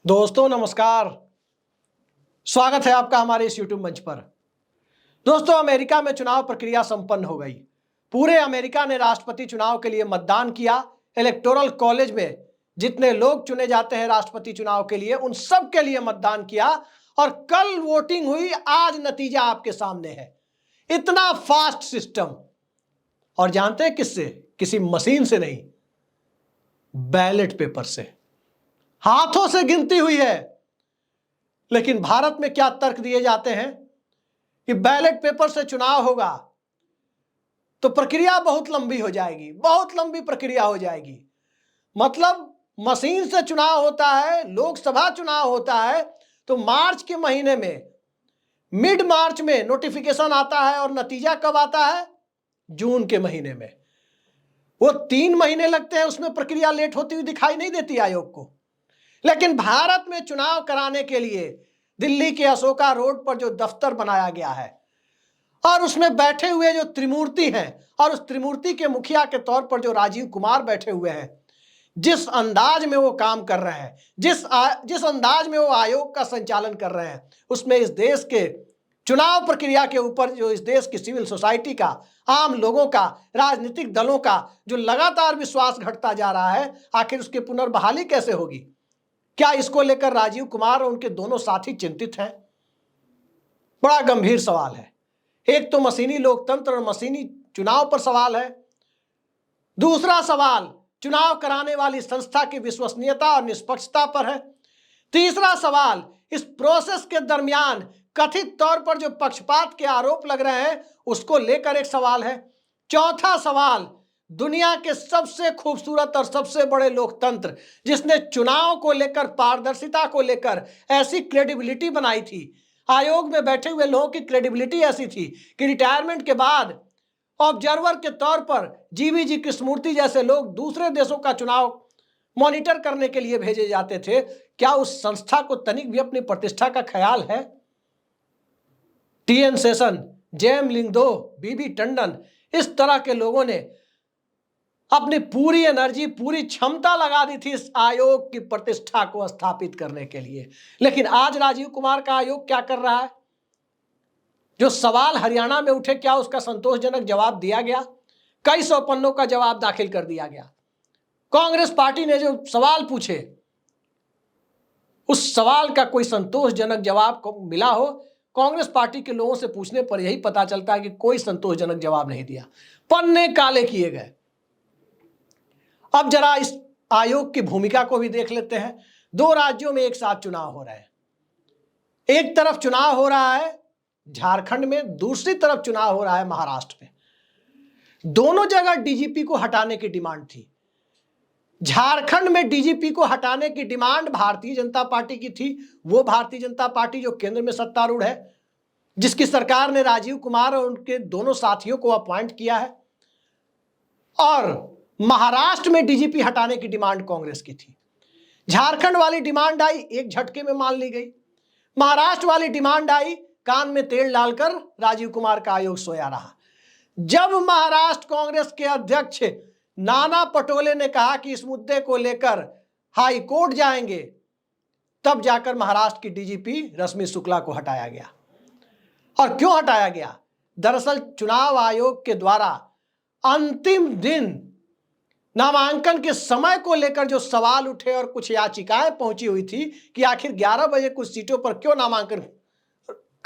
दोस्तों नमस्कार। स्वागत है आपका हमारे इस YouTube मंच पर। दोस्तों, अमेरिका में चुनाव प्रक्रिया संपन्न हो गई। पूरे अमेरिका ने राष्ट्रपति चुनाव के लिए मतदान किया। इलेक्टोरल कॉलेज में जितने लोग चुने जाते हैं राष्ट्रपति चुनाव के लिए, उन सब के लिए मतदान किया और कल वोटिंग हुई। आज नतीजा आपके सामने है। इतना फास्ट सिस्टम। और जानते हैं किससे? किसी मशीन से नहीं, बैलेट पेपर से, हाथों से गिनती हुई है। लेकिन भारत में क्या तर्क दिए जाते हैं कि बैलेट पेपर से चुनाव होगा तो प्रक्रिया बहुत लंबी हो जाएगी, बहुत लंबी प्रक्रिया हो जाएगी। मतलब मशीन से चुनाव होता है, लोकसभा चुनाव होता है तो मार्च के महीने में, मिड मार्च में नोटिफिकेशन आता है और नतीजा कब आता है? जून के महीने में। वो 3 महीने लगते हैं, उसमें प्रक्रिया लेट होती हुई दिखाई नहीं देती आयोग को। लेकिन भारत में चुनाव कराने के लिए दिल्ली के अशोका रोड पर जो दफ्तर बनाया गया है और उसमें बैठे हुए जो त्रिमूर्ति हैं और उस त्रिमूर्ति के मुखिया के तौर पर जो राजीव कुमार बैठे हुए हैं, जिस अंदाज में वो काम कर रहे हैं, जिस अंदाज में वो आयोग का संचालन कर रहे हैं, उसमें इस देश के चुनाव प्रक्रिया के ऊपर जो इस देश की सिविल सोसाइटी का, आम लोगों का, राजनीतिक दलों का जो लगातार विश्वास घटता जा रहा है, आखिर उसकी पुनर्बहाली कैसे होगी? क्या इसको लेकर राजीव कुमार और उनके दोनों साथी चिंतित हैं? बड़ा गंभीर सवाल है। एक तो मशीनी लोकतंत्र और मशीनी चुनाव पर सवाल है। दूसरा सवाल चुनाव कराने वाली संस्था की विश्वसनीयता और निष्पक्षता पर है। तीसरा सवाल इस प्रोसेस के दरमियान कथित तौर पर जो पक्षपात के आरोप लग रहे हैं उसको लेकर एक सवाल है। चौथा सवाल दुनिया के सबसे खूबसूरत और सबसे बड़े लोकतंत्र, जिसने चुनाव को लेकर, पारदर्शिता को लेकर ऐसी क्रेडिबिलिटी बनाई थी, आयोग में बैठे हुए लोगों की क्रेडिबिलिटी ऐसी थी कि रिटायरमेंट के बाद ऑब्जर्वर के तौर पर जीवीजी कृष्णमूर्ति जैसे लोग दूसरे देशों का चुनाव मॉनिटर करने के लिए भेजे जाते थे। क्या उस संस्था को तनिक भी अपनी प्रतिष्ठा का ख्याल है? टीएन शेषन, जेएम लिंगदो, बीबी टंडन, इस तरह के लोगों ने अपनी पूरी एनर्जी, पूरी क्षमता लगा दी थी इस आयोग की प्रतिष्ठा को स्थापित करने के लिए। लेकिन आज राजीव कुमार का आयोग क्या कर रहा है? जो सवाल हरियाणा में उठे, क्या उसका संतोषजनक जवाब दिया गया? कई सौ पन्नों का जवाब दाखिल कर दिया गया। कांग्रेस पार्टी ने जो सवाल पूछे, उस सवाल का कोई संतोषजनक जवाब को मिला हो? कांग्रेस पार्टी के लोगों से पूछने पर यही पता चलता है कि कोई संतोषजनक जवाब नहीं दिया। पन्ने काले किए गए। अब जरा इस आयोग की भूमिका को भी देख लेते हैं। 2 राज्यों में एक साथ चुनाव हो रहे हैं। एक तरफ चुनाव हो रहा है झारखंड में, दूसरी तरफ चुनाव हो रहा है महाराष्ट्र में। दोनों जगह डीजीपी को हटाने की डिमांड थी। झारखंड में डीजीपी को हटाने की डिमांड भारतीय जनता पार्टी की थी। वो भारतीय जनता पार्टी जो केंद्र में सत्तारूढ़ है, जिसकी सरकार ने राजीव कुमार और उनके दोनों साथियों को अपॉइंट किया है। और महाराष्ट्र में डीजीपी हटाने की डिमांड कांग्रेस की थी। झारखंड वाली डिमांड आई, एक झटके में मान ली गई। महाराष्ट्र वाली डिमांड आई, कान में तेल डालकर राजीव कुमार का आयोग सोया रहा। जब महाराष्ट्र कांग्रेस के अध्यक्ष नाना पटोले ने कहा कि इस मुद्दे को लेकर हाई कोर्ट जाएंगे, तब जाकर महाराष्ट्र की डीजीपी रश्मि शुक्ला को हटाया गया। और क्यों हटाया गया? दरअसल चुनाव आयोग के द्वारा अंतिम दिन नामांकन के समय को लेकर जो सवाल उठे और कुछ याचिकाएं पहुंची हुई थी कि आखिर 11 बजे कुछ सीटों पर क्यों नामांकन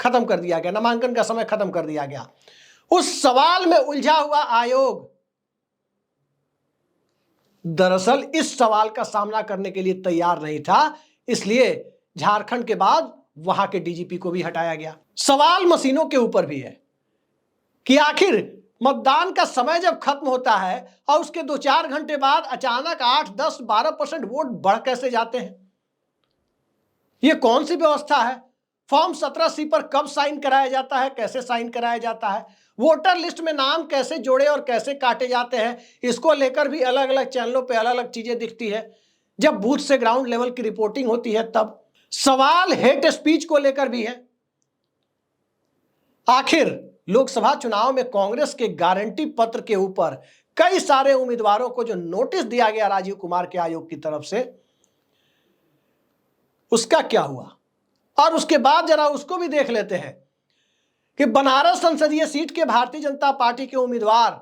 खत्म कर दिया गया, नामांकन का समय खत्म कर दिया गया। उस सवाल में उलझा हुआ आयोग दरअसल इस सवाल का सामना करने के लिए तैयार नहीं था। इसलिए झारखंड के बाद वहां के डीजीपी को भी हटाया गया। सवाल मशीनों के ऊपर भी है कि आखिर मतदान का समय जब खत्म होता है और उसके 2-4 घंटे बाद अचानक 8, 10, 12% वोट बढ़ कैसे जाते हैं? यह कौन सी व्यवस्था है? फॉर्म 17C पर कब साइन कराया जाता है, कैसे साइन कराया जाता है? वोटर लिस्ट में नाम कैसे जोड़े और कैसे काटे जाते हैं? इसको लेकर भी अलग अलग चैनलों पे अलग अलग चीजें दिखती है। जब बूथ से ग्राउंड लेवल की रिपोर्टिंग होती है तब सवाल हेट स्पीच को लेकर भी है। आखिर लोकसभा चुनाव में कांग्रेस के गारंटी पत्र के ऊपर कई सारे उम्मीदवारों को जो नोटिस दिया गया राजीव कुमार के आयोग की तरफ से, उसका क्या हुआ, और उसके बाद जरा उसको भी देख लेते हैं कि बनारस संसदीय सीट के भारतीय जनता पार्टी के उम्मीदवार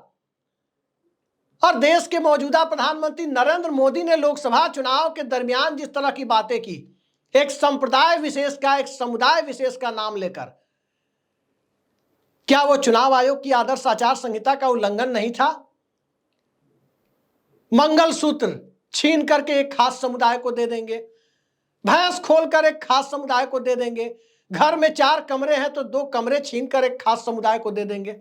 और देश के मौजूदा प्रधानमंत्री नरेंद्र मोदी ने लोकसभा चुनाव के दरमियान जिस तरह की बातें की, एक संप्रदाय विशेष का, एक समुदाय विशेष का नाम लेकर, क्या वो चुनाव आयोग की आदर्श आचार संहिता का उल्लंघन नहीं था? मंगलसूत्र छीन करके एक खास समुदाय को दे देंगे, भैंस खोलकर एक खास समुदाय को दे देंगे, घर में 4 कमरे हैं तो 2 कमरे छीन कर एक खास समुदाय को दे देंगे।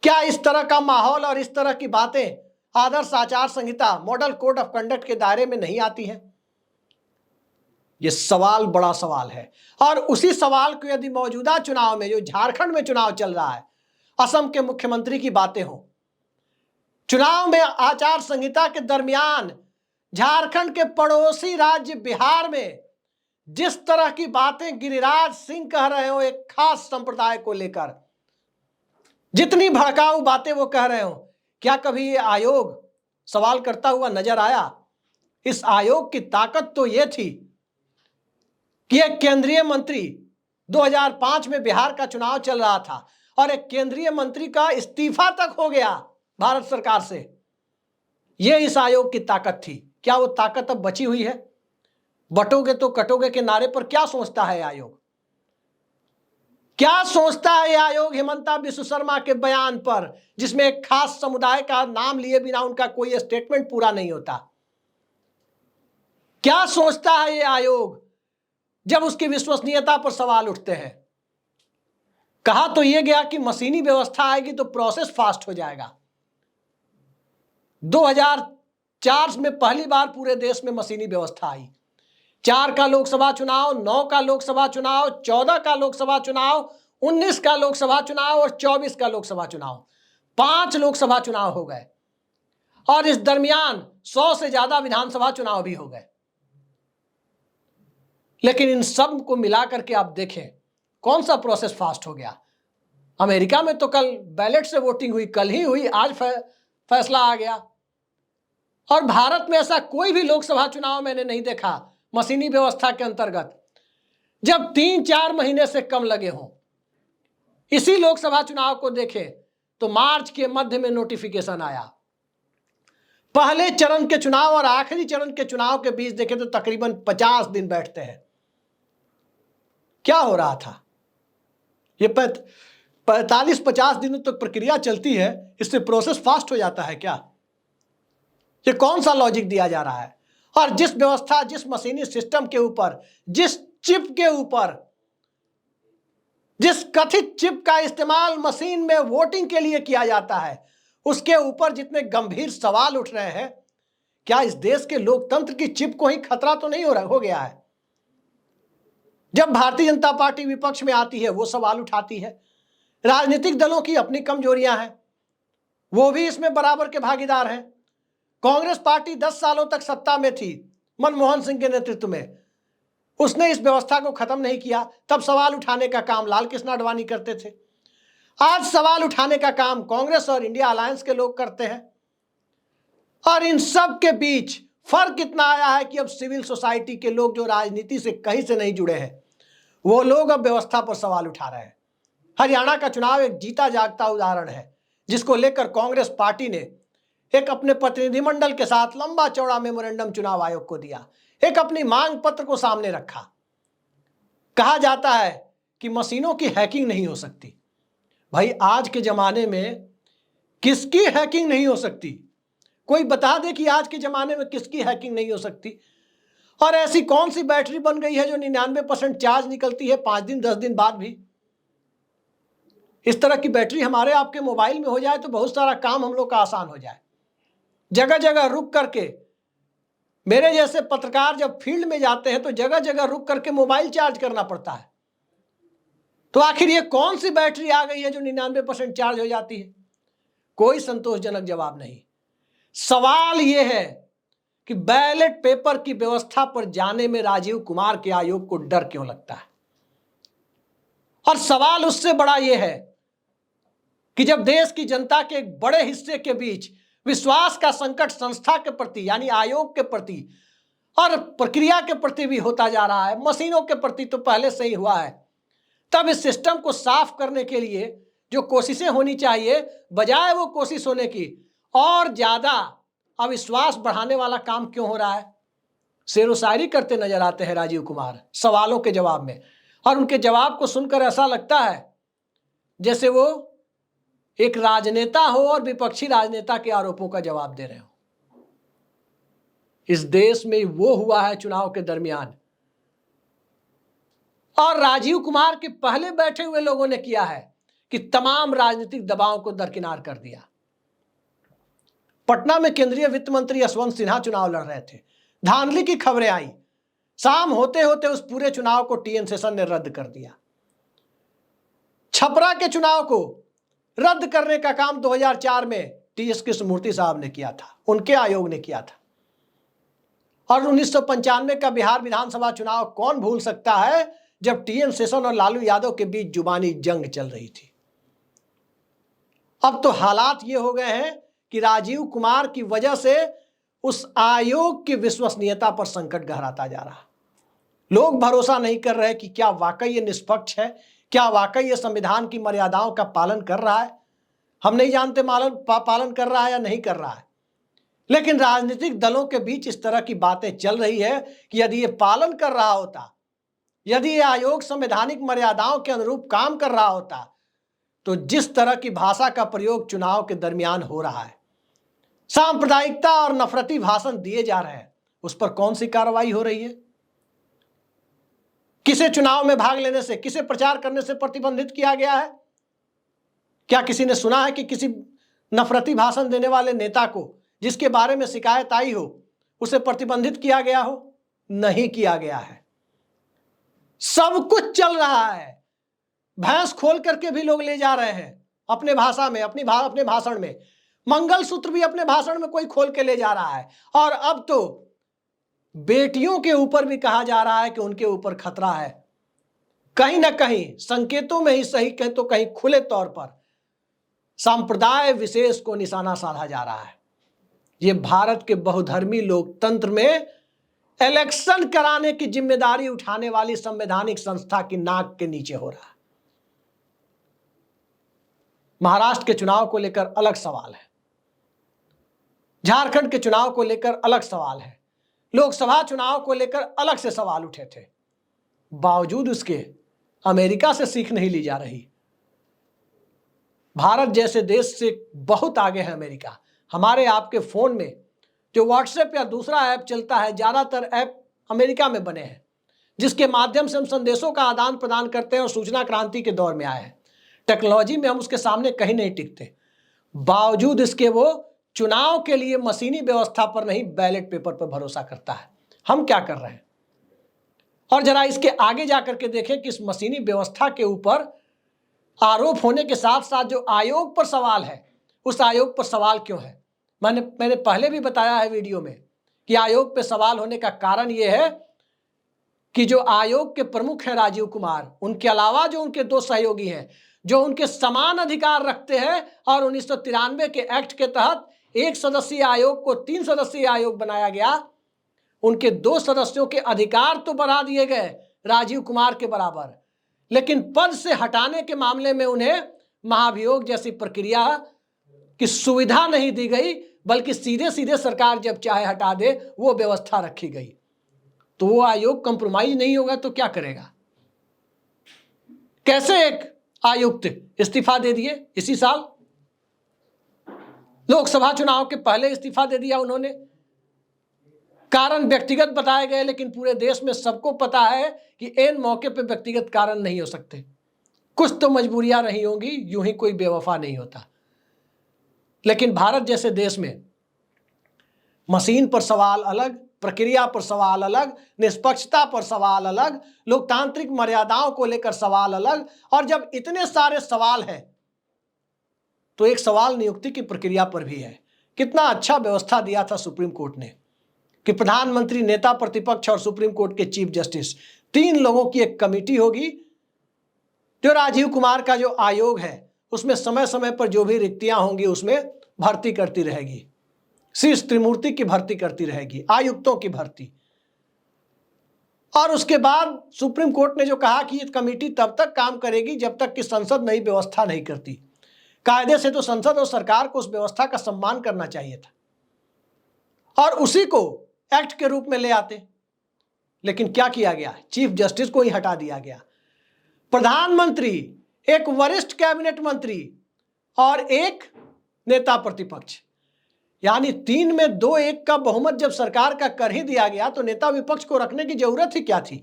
क्या इस तरह का माहौल और इस तरह की बातें आदर्श आचार संहिता, मॉडल कोड ऑफ कंडक्ट के दायरे में नहीं आती हैं? यह सवाल बड़ा सवाल है। और उसी सवाल को यदि मौजूदा चुनाव में, जो झारखंड में चुनाव चल रहा है, असम के मुख्यमंत्री की बातें हो, चुनाव में आचार संहिता के दरमियान झारखंड के पड़ोसी राज्य बिहार में जिस तरह की बातें गिरिराज सिंह कह रहे हो एक खास संप्रदाय को लेकर, जितनी भड़काऊ बातें वो कह रहे हो, क्या कभी ये आयोग सवाल करता हुआ नजर आया? इस आयोग की ताकत तो ये थी कि एक केंद्रीय मंत्री, 2005 में बिहार का चुनाव चल रहा था और एक केंद्रीय मंत्री का इस्तीफा तक हो गया भारत सरकार से। यह इस आयोग की ताकत थी। क्या वो ताकत अब बची हुई है? बटोगे तो कटोगे के नारे पर क्या सोचता है आयोग? क्या सोचता है आयोग हिमंता बिस्व शर्मा के बयान पर, जिसमें एक खास समुदाय का नाम लिए बिना उनका कोई स्टेटमेंट पूरा नहीं होता? क्या सोचता है ये आयोग जब उसकी विश्वसनीयता पर सवाल उठते हैं? कहा तो यह गया कि मशीनी व्यवस्था आएगी तो प्रोसेस फास्ट हो जाएगा। 2004 में पहली बार पूरे देश में मशीनी व्यवस्था आई। 4 का लोकसभा चुनाव, 9 का लोकसभा चुनाव, 14 का लोकसभा चुनाव, 19 का लोकसभा चुनाव और 24 का लोकसभा चुनाव, 5 लोकसभा चुनाव हो गए और इस दरमियान 100 से ज्यादा विधानसभा चुनाव भी हो गए। लेकिन इन सब को मिलाकर के आप देखें कौन सा प्रोसेस फास्ट हो गया। अमेरिका में तो कल बैलेट से वोटिंग हुई, कल ही हुई, आज फैसला आ गया। और भारत में ऐसा कोई भी लोकसभा चुनाव मैंने नहीं देखा मशीनी व्यवस्था के अंतर्गत जब 3-4 महीने से कम लगे हों। इसी लोकसभा चुनाव को देखें तो मार्च के मध्य में नोटिफिकेशन आया। पहले चरण के चुनाव और आखिरी चरण के चुनाव के बीच देखें तो तकरीबन 50 दिन बैठते हैं। क्या हो रहा था? ये 45-50 दिनों तक प्रक्रिया चलती है, इससे प्रोसेस फास्ट हो जाता है क्या? ये कौन सा लॉजिक दिया जा रहा है? और जिस व्यवस्था, जिस मशीनी सिस्टम के ऊपर, जिस चिप के ऊपर, जिस कथित चिप का इस्तेमाल मशीन में वोटिंग के लिए किया जाता है, उसके ऊपर जितने गंभीर सवाल उठ रहे हैं, क्या इस देश के लोकतंत्र की चिप को ही खतरा तो नहीं हो गया है? जब भारतीय जनता पार्टी विपक्ष में आती है वो सवाल उठाती है। राजनीतिक दलों की अपनी कमजोरियां हैं, वो भी इसमें बराबर के भागीदार हैं। कांग्रेस पार्टी 10 सालों तक सत्ता में थी मनमोहन सिंह के नेतृत्व में, उसने इस व्यवस्था को खत्म नहीं किया। तब सवाल उठाने का काम लाल कृष्ण आडवाणी करते थे। आज सवाल उठाने का काम कांग्रेस और इंडिया अलायंस के लोग करते हैं। और इन सब के बीच फर्क इतना आया है कि अब सिविल सोसाइटी के लोग जो राजनीति से कहीं से नहीं जुड़े हैं, वो लोग अब व्यवस्था पर सवाल उठा रहे हैं। हरियाणा का चुनाव एक जीता जागता उदाहरण है, जिसको लेकर कांग्रेस पार्टी ने एक अपने प्रतिनिधिमंडल के साथ लंबा चौड़ा मेमोरेंडम चुनाव आयोग को दिया, एक अपनी मांग पत्र को सामने रखा। कहा जाता है कि मशीनों की हैकिंग नहीं हो सकती। भाई आज के जमाने में किसकी हैकिंग नहीं हो सकती? कोई बता दे कि आज के जमाने में किसकी हैकिंग नहीं हो सकती। और ऐसी कौन सी बैटरी बन गई है जो 99% चार्ज निकलती है 5 दिन 10 दिन बाद भी? इस तरह की बैटरी हमारे आपके मोबाइल में हो जाए तो बहुत सारा काम हम लोग का आसान हो जाए। जगह जगह रुक करके, मेरे जैसे पत्रकार जब फील्ड में जाते हैं तो जगह जगह रुक करके मोबाइल चार्ज करना पड़ता है। तो आखिर ये कौन सी बैटरी आ गई है जो 99% चार्ज हो जाती है? कोई संतोषजनक जवाब नहीं। सवाल यह है कि बैलेट पेपर की व्यवस्था पर जाने में राजीव कुमार के आयोग को डर क्यों लगता है? और सवाल उससे बड़ा यह है कि जब देश की जनता के एक बड़े हिस्से के बीच विश्वास का संकट संस्था के प्रति यानी आयोग के प्रति और प्रक्रिया के प्रति भी होता जा रहा है, मशीनों के प्रति तो पहले से ही हुआ है। तब इस सिस्टम को साफ करने के लिए जो कोशिशें होनी चाहिए, बजाय वो कोशिश होने की और ज्यादा अविश्वास बढ़ाने वाला काम क्यों हो रहा है? शेरो शायरी करते नजर आते हैं राजीव कुमार सवालों के जवाब में, और उनके जवाब को सुनकर ऐसा लगता है जैसे वो एक राजनेता हो और विपक्षी राजनेता के आरोपों का जवाब दे रहे हो। इस देश में वो हुआ है चुनाव के दरमियान, और राजीव कुमार के पहले बैठे हुए लोगों ने किया है कि तमाम राजनीतिक दबाव को दरकिनार कर दिया। पटना में केंद्रीय वित्त मंत्री यशवंत सिन्हा चुनाव लड़ रहे थे, धांधली की खबरें आई, शाम होते होते उस पूरे चुनाव को टीएन शेषन ने रद्द कर दिया। छपरा के चुनाव को रद्द करने का काम 2004 में टीएस कृष्णमूर्ति साहब ने किया था, उनके आयोग ने किया था। और 1995 का बिहार विधानसभा चुनाव कौन भूल सकता है, जब टीएन शेषन और लालू यादव के बीच जुबानी जंग चल रही थी। अब तो हालात ये हो गए हैं कि राजीव कुमार की वजह से उस आयोग की विश्वसनीयता पर संकट गहराता जा रहा। लोग भरोसा नहीं कर रहे कि क्या वाकई ये निष्पक्ष है, क्या वाकई ये संविधान की मर्यादाओं का पालन कर रहा है। हम नहीं जानते पालन कर रहा है या नहीं कर रहा है, लेकिन राजनीतिक दलों के बीच इस तरह की बातें चल रही है कि यदि ये पालन कर रहा होता, यदि ये आयोग संवैधानिक मर्यादाओं के अनुरूप काम कर रहा होता, तो जिस तरह की भाषा का प्रयोग चुनाव के दरमियान हो रहा है, सांप्रदायिकता और नफरती भाषण दिए जा रहे हैं, उस पर कौन सी कार्रवाई हो रही है? किसे चुनाव में भाग लेने से, किसे प्रचार करने से प्रतिबंधित किया गया है? क्या किसी ने सुना है कि किसी नफरती भाषण देने वाले नेता को, जिसके बारे में शिकायत आई हो, उसे प्रतिबंधित किया गया हो? नहीं किया गया है। सब कुछ चल रहा है, भैंस खोल करके भी लोग ले जा रहे हैं अपने भाषा में, अपने भाषण में। मंगलसूत्र भी अपने भाषण में कोई खोल के ले जा रहा है, और अब तो बेटियों के ऊपर भी कहा जा रहा है कि उनके ऊपर खतरा है। कहीं ना कहीं संकेतों में ही सही, कहीं तो कहीं खुले तौर पर संप्रदाय विशेष को निशाना साधा जा रहा है। ये भारत के बहुधर्मी लोकतंत्र में इलेक्शन कराने की जिम्मेदारी उठाने वाली संवैधानिक संस्था की नाक के नीचे हो रहा है। महाराष्ट्र के चुनाव को लेकर अलग सवाल है, झारखंड के चुनाव को लेकर अलग सवाल है, लोकसभा चुनाव को लेकर अलग से सवाल उठे थे। बावजूद उसके अमेरिका से सीख नहीं ली जा रही। भारत जैसे देश से बहुत आगे है अमेरिका। हमारे आपके फोन में जो व्हाट्सएप या दूसरा ऐप चलता है, ज्यादातर ऐप अमेरिका में बने हैं, जिसके माध्यम से हम संदेशों का आदान प्रदान करते हैं और सूचना क्रांति के दौर में आए हैं। टेक्नोलॉजी में हम उसके सामने कहीं नहीं टिकते। बावजूद इसके वो चुनाव के लिए मशीनी व्यवस्था पर नहीं, बैलेट पेपर पर भरोसा करता है। हम क्या कर रहे हैं? और जरा इसके आगे जाकर के देखें कि इस मशीनी व्यवस्था के ऊपर आरोप होने के साथ साथ जो आयोग पर सवाल है, उस आयोग पर सवाल क्यों है? मैंने पहले भी बताया है वीडियो में कि आयोग पे सवाल होने का कारण यह है कि जो आयोग के प्रमुख हैं राजीव कुमार, उनके अलावा जो उनके दो सहयोगी हैं, जो उनके समान अधिकार रखते हैं, और 1993 के एक्ट के तहत 1 सदस्यीय आयोग को 3 सदस्यीय आयोग बनाया गया, उनके 2 सदस्यों के अधिकार तो बढ़ा दिए गए राजीव कुमार के बराबर, लेकिन पद से हटाने के मामले में उन्हें महाभियोग जैसी प्रक्रिया की सुविधा नहीं दी गई, बल्कि सीधे सीधे सरकार जब चाहे हटा दे वो व्यवस्था रखी गई। तो वो आयोग कंप्रोमाइज नहीं होगा तो क्या करेगा? कैसे एक आयुक्त इस्तीफा दे दिए इसी साल, लोकसभा चुनाव के पहले इस्तीफा दे दिया उन्होंने। कारण व्यक्तिगत बताए गए, लेकिन पूरे देश में सबको पता है कि एन मौके पे व्यक्तिगत कारण नहीं हो सकते, कुछ तो मजबूरियां रही होंगी, यूं ही कोई बेवफा नहीं होता। लेकिन भारत जैसे देश में मशीन पर सवाल अलग, प्रक्रिया पर सवाल अलग, निष्पक्षता पर सवाल अलग, लोकतांत्रिक मर्यादाओं को लेकर सवाल अलग, और जब इतने सारे सवाल हैं तो एक सवाल नियुक्ति की प्रक्रिया पर भी है। कितना अच्छा व्यवस्था दिया था सुप्रीम कोर्ट ने कि प्रधानमंत्री, नेता प्रतिपक्ष और सुप्रीम कोर्ट के चीफ जस्टिस, 3 लोगों की एक कमेटी होगी जो राजीव कुमार का जो आयोग है उसमें समय समय पर जो भी रिक्तियां होंगी उसमें भर्ती करती रहेगी। शीर्ष त्रिमूर्ति की भर्ती करती रहेगी, आयुक्तों की भर्ती। और उसके बाद सुप्रीम कोर्ट ने जो कहा कि ये कमेटी तब तक काम करेगी जब तक कि संसद नई व्यवस्था नहीं करती। कायदे से तो संसद और सरकार को उस व्यवस्था का सम्मान करना चाहिए था और उसी को एक्ट के रूप में ले आते, लेकिन क्या किया गया, चीफ जस्टिस को ही हटा दिया गया। प्रधानमंत्री, एक वरिष्ठ कैबिनेट मंत्री और एक नेता प्रतिपक्ष, यानी 3 में 2-1 का बहुमत जब सरकार का कर ही दिया गया तो नेता विपक्ष को रखने की जरूरत ही क्या थी।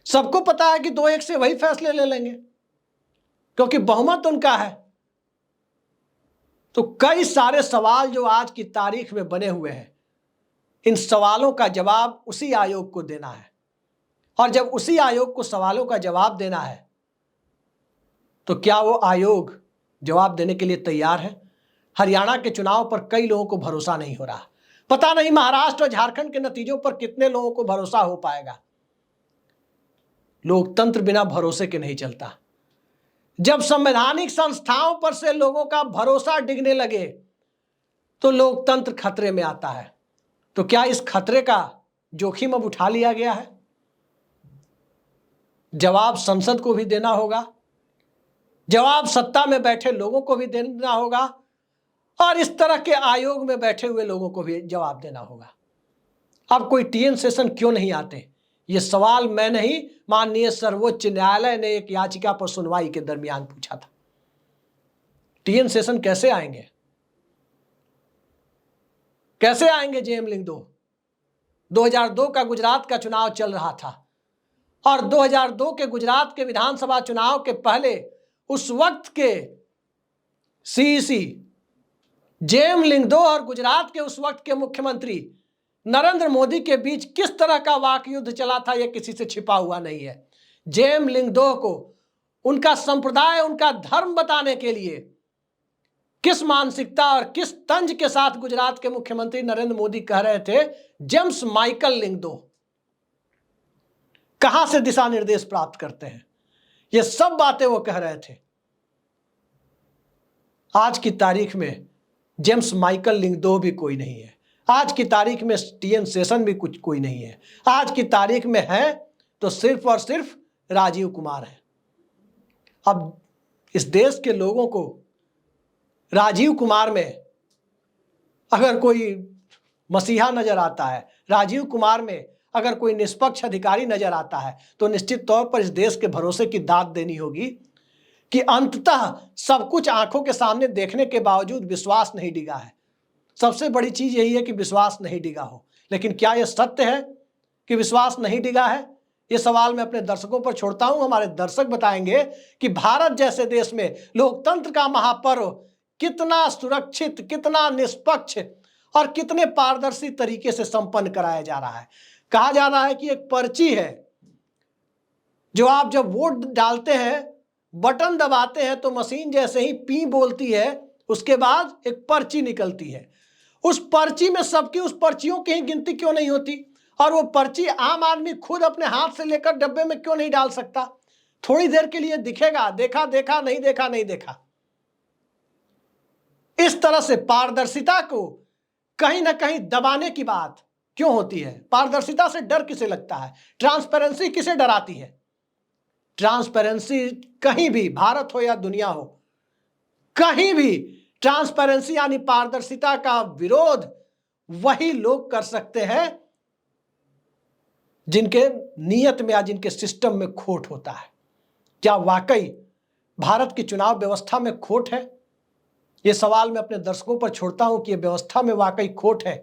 सबको पता है कि 2-1 से वही फैसले ले लेंगे क्योंकि बहुमत उनका है। तो कई सारे सवाल जो आज की तारीख में बने हुए हैं, इन सवालों का जवाब उसी आयोग को देना है और जब उसी आयोग को सवालों का जवाब देना है तो क्या वो आयोग जवाब देने के लिए तैयार है? हरियाणा के चुनाव पर कई लोगों को भरोसा नहीं हो रहा। पता नहीं महाराष्ट्र और झारखंड के नतीजों पर कितने लोगों को भरोसा हो पाएगा। लोकतंत्र बिना भरोसे के नहीं चलता। जब संवैधानिक संस्थाओं पर से लोगों का भरोसा डिगने लगे तो लोकतंत्र खतरे में आता है। तो क्या इस खतरे का जोखिम अब उठा लिया गया है? जवाब संसद को भी देना होगा, जवाब सत्ता में बैठे लोगों को भी देना होगा और इस तरह के आयोग में बैठे हुए लोगों को भी जवाब देना होगा। अब कोई टीएन सेशन क्यों नहीं आते, ये सवाल मैं नहीं, माननीय सर्वोच्च न्यायालय ने एक याचिका पर सुनवाई के दरमियान पूछा था। टीएन सेशन कैसे आएंगे, कैसे आएंगे? जेएम लिंग 2002 का गुजरात का चुनाव चल रहा था और 2002 के गुजरात के विधानसभा चुनाव के पहले उस वक्त के सीईसी जेएम लिंगदो और गुजरात के उस वक्त के मुख्यमंत्री नरेंद्र मोदी के बीच किस तरह का वाक युद्ध चला था, यह किसी से छिपा हुआ नहीं है। जेएम लिंगदो को उनका संप्रदाय, उनका धर्म बताने के लिए किस मानसिकता और किस तंज के साथ गुजरात के मुख्यमंत्री नरेंद्र मोदी कह रहे थे जेम्स माइकल लिंगदो, कहां से दिशा निर्देश प्राप्त करते हैं, ये सब बातें वो कह रहे थे। आज की तारीख में जेम्स माइकल लिंगदो भी कोई नहीं है। आज की तारीख में टीएन सेशन भी कुछ कोई नहीं है। आज की तारीख में है तो सिर्फ और सिर्फ राजीव कुमार है। अब इस देश के लोगों को राजीव कुमार में अगर कोई मसीहा नजर आता है, राजीव कुमार में अगर कोई निष्पक्ष अधिकारी नजर आता है, तो निश्चित तौर पर इस देश के भरोसे की दाद देनी होगी कि अंततः सब कुछ आंखों के सामने देखने के बावजूद विश्वास नहीं डिगा है। सबसे बड़ी चीज यही है कि विश्वास नहीं डिगा हो। लेकिन क्या यह सत्य है कि विश्वास नहीं डिगा है? ये सवाल मैं अपने दर्शकों पर छोड़ता हूं। हमारे दर्शक बताएंगे कि भारत जैसे देश में लोकतंत्र का महापर्व कितना सुरक्षित, कितना निष्पक्ष और कितने पारदर्शी तरीके से संपन्न कराया जा रहा है। कहा जा रहा है कि एक पर्ची है जो आप जब वोट डालते हैं, बटन दबाते हैं तो मशीन जैसे ही पी बोलती है, उसके बाद एक पर्ची निकलती है। उस पर्ची में सबकी उस पर्चियों की ही गिनती क्यों नहीं होती? और वो पर्ची आम आदमी खुद अपने हाथ से लेकर डब्बे में क्यों नहीं डाल सकता? थोड़ी देर के लिए दिखेगा, देखा देखा, नहीं देखा नहीं देखा। इस तरह से पारदर्शिता को कहीं ना कहीं दबाने की बात क्यों होती है? पारदर्शिता से डर किसे लगता है? ट्रांसपेरेंसी किसे डराती है? ट्रांसपेरेंसी कहीं भी, भारत हो या दुनिया हो, कहीं भी ट्रांसपेरेंसी यानी पारदर्शिता का विरोध वही लोग कर सकते हैं जिनके नियत में या जिनके सिस्टम में खोट होता है। क्या वाकई भारत की चुनाव व्यवस्था में खोट है? यह सवाल मैं अपने दर्शकों पर छोड़ता हूं कि यह व्यवस्था में वाकई खोट है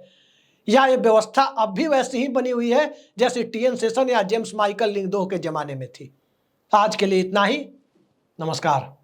या यह व्यवस्था अब भी वैसी ही बनी हुई है जैसे टीएन सेशन या जेम्स माइकल लिंगदो के जमाने में थी। आज के लिए इतना ही। नमस्कार।